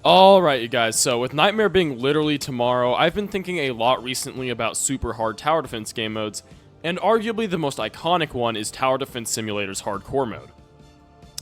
Alright, you guys, so with Nightmare being literally tomorrow, I've been thinking a lot recently about super hard tower defense game modes, and arguably the most iconic one is Tower Defense Simulator's Hardcore mode.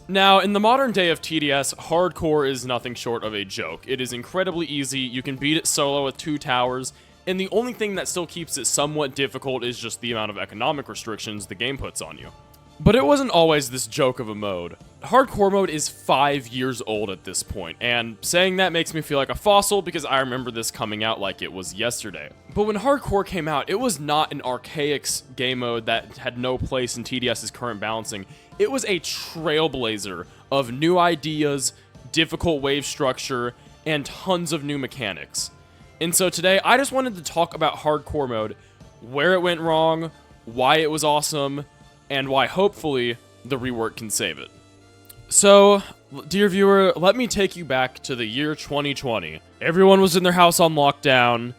Now, in the modern day of TDS, Hardcore is nothing short of a joke. It is incredibly easy, you can beat it solo with 2 towers, and the only thing that still keeps it somewhat difficult is just the amount of economic restrictions the game puts on you. But it wasn't always this joke of a mode. Hardcore mode is 5 years old at this point, and saying that makes me feel like a fossil because I remember this coming out like it was yesterday. But when Hardcore came out, it was not an archaic game mode that had no place in TDS's current balancing. It was a trailblazer of new ideas, difficult wave structure, and tons of new mechanics. And so today, I just wanted to talk about Hardcore mode, where it went wrong, why it was awesome, and why hopefully the rework can save it. So, dear viewer, let me take you back to the year 2020. Everyone was in their house on lockdown,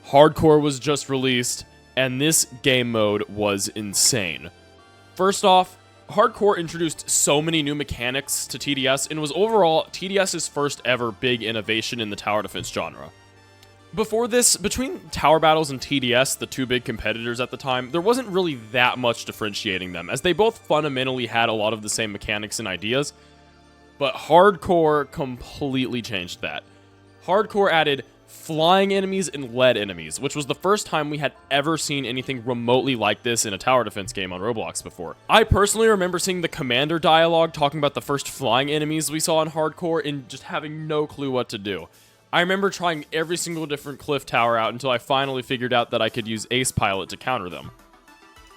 Hardcore was just released, and this game mode was insane. First off, Hardcore introduced so many new mechanics to TDS and was overall TDS's first ever big innovation in the tower defense genre. Before this, between Tower Battles and TDS, the two big competitors at the time, there wasn't really that much differentiating them, as they both fundamentally had a lot of the same mechanics and ideas, but Hardcore completely changed that. Hardcore added flying enemies and lead enemies, which was the first time we had ever seen anything remotely like this in a tower defense game on Roblox before. I personally remember seeing the commander dialogue talking about the first flying enemies we saw in Hardcore and just having no clue what to do. I remember trying every single different cliff tower out until I finally figured out that I could use Ace Pilot to counter them.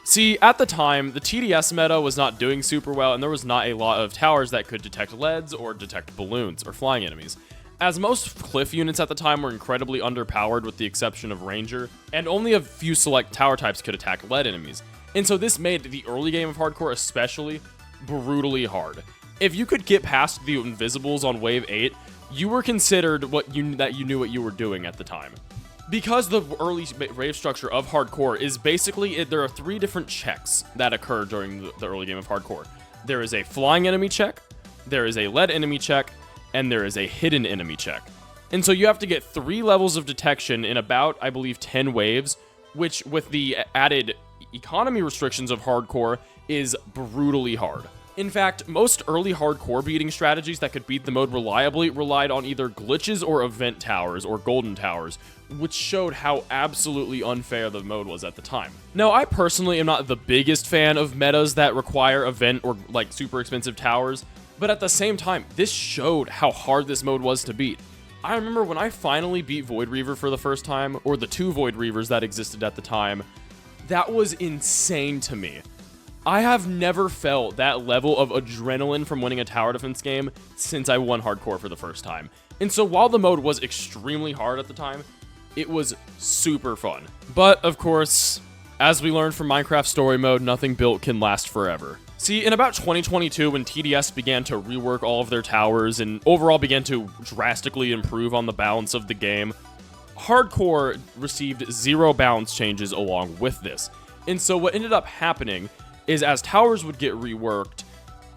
See, at the time, the TDS meta was not doing super well, and there was not a lot of towers that could detect leads or detect balloons or flying enemies, as most cliff units at the time were incredibly underpowered with the exception of Ranger, and only a few select tower types could attack lead enemies. And so this made the early game of Hardcore especially brutally hard. If you could get past the Invisibles on Wave 8, you were considered that you knew what you were doing at the time. Because the early wave structure of Hardcore is basically, there are 3 different checks that occur during the early game of Hardcore. There is a flying enemy check, there is a lead enemy check, and there is a hidden enemy check. And so you have to get 3 levels of detection in about, I believe, 10 waves, which with the added economy restrictions of Hardcore is brutally hard. In fact, most early Hardcore beating strategies that could beat the mode reliably relied on either glitches or event towers or golden towers, which showed how absolutely unfair the mode was at the time. Now, I personally am not the biggest fan of metas that require event or like super expensive towers, but at the same time, this showed how hard this mode was to beat. I remember when I finally beat Void Reaver for the first time, or the 2 Void Reavers that existed at the time, that was insane to me. I have never felt that level of adrenaline from winning a tower defense game since I won Hardcore for the first time. And so while the mode was extremely hard at the time, it was super fun. But of course, as we learned from Minecraft Story Mode, nothing built can last forever. See, in about 2022, when TDS began to rework all of their towers and overall began to drastically improve on the balance of the game, Hardcore received 0 balance changes along with this. And so what ended up happening is as towers would get reworked,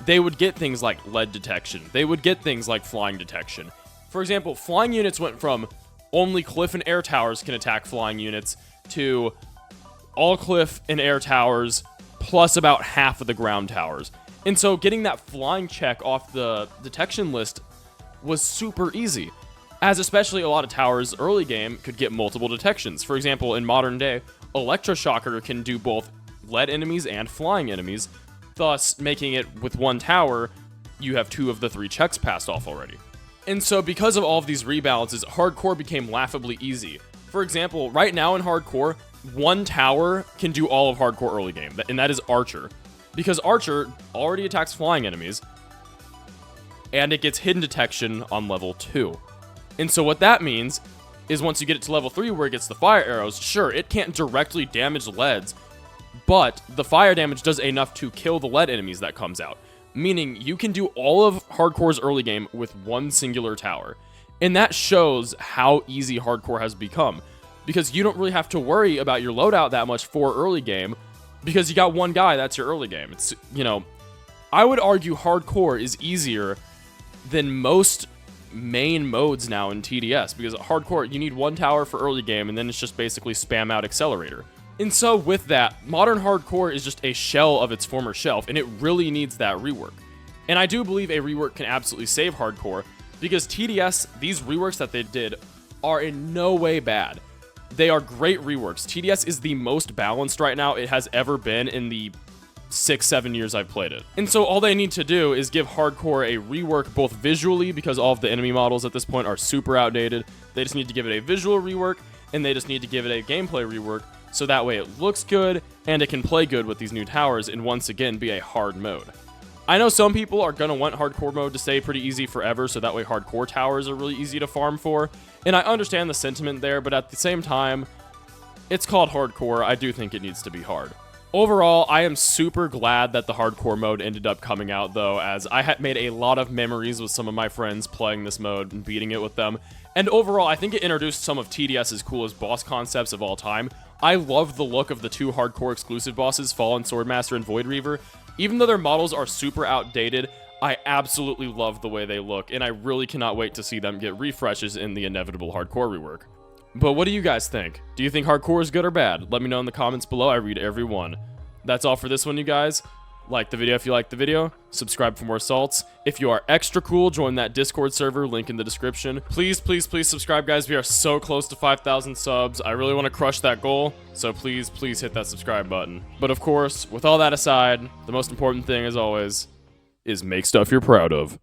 they would get things like lead detection. They would get things like flying detection. For example, flying units went from only cliff and air towers can attack flying units to all cliff and air towers plus about half of the ground towers. And so getting that flying check off the detection list was super easy, as especially a lot of towers early game could get multiple detections. For example, in modern day, Electroshocker can do both lead enemies and flying enemies, thus making it with 1 tower, you have 2 of the 3 checks passed off already. And so because of all of these rebalances, Hardcore became laughably easy. For example, right now in Hardcore, 1 tower can do all of Hardcore early game, and that is Archer. Because Archer already attacks flying enemies, and it gets hidden detection on level 2. And so what that means is once you get it to level 3 where it gets the fire arrows, sure, it can't directly damage leads, but the fire damage does enough to kill the lead enemies that comes out, meaning you can do all of Hardcore's early game with 1 singular tower. And that shows how easy Hardcore has become, because you don't really have to worry about your loadout that much for early game, because you got 1 guy, that's your early game. It's, I would argue Hardcore is easier than most main modes now in TDS, because hardcore, you need one tower for early game, and then it's just basically spam out accelerator. And so with that, modern hardcore is just a shell of its former shelf, and it really needs that rework. And I do believe a rework can absolutely save hardcore, because TDS, these reworks that they did, are in no way bad. They are great reworks. TDS is the most balanced right now it has ever been in the 6-7 years I've played it. And so all they need to do is give hardcore a rework, both visually, because all of the enemy models at this point are super outdated. They just need to give it a visual rework, and they just need to give it a gameplay rework, so that way it looks good, and it can play good with these new towers, and once again be a hard mode. I know some people are going to want hardcore mode to stay pretty easy forever, so that way hardcore towers are really easy to farm for, and I understand the sentiment there, but at the same time, it's called hardcore. I do think it needs to be hard. Overall, I am super glad that the hardcore mode ended up coming out, though, as I had made a lot of memories with some of my friends playing this mode and beating it with them, and overall, I think it introduced some of TDS's coolest boss concepts of all time. I love the look of the two hardcore exclusive bosses, Fallen Swordmaster and Void Reaver. Even though their models are super outdated, I absolutely love the way they look, and I really cannot wait to see them get refreshes in the inevitable hardcore rework. But what do you guys think? Do you think hardcore is good or bad? Let me know in the comments below. I read every one. That's all for this one, you guys. Like the video if you liked the video. Subscribe for more assaults. If you are extra cool, join that Discord server, link in the description. Please, please, please subscribe, guys. We are so close to 5,000 subs. I really want to crush that goal, so please, please hit that subscribe button. But of course, with all that aside, the most important thing, as always, is make stuff you're proud of.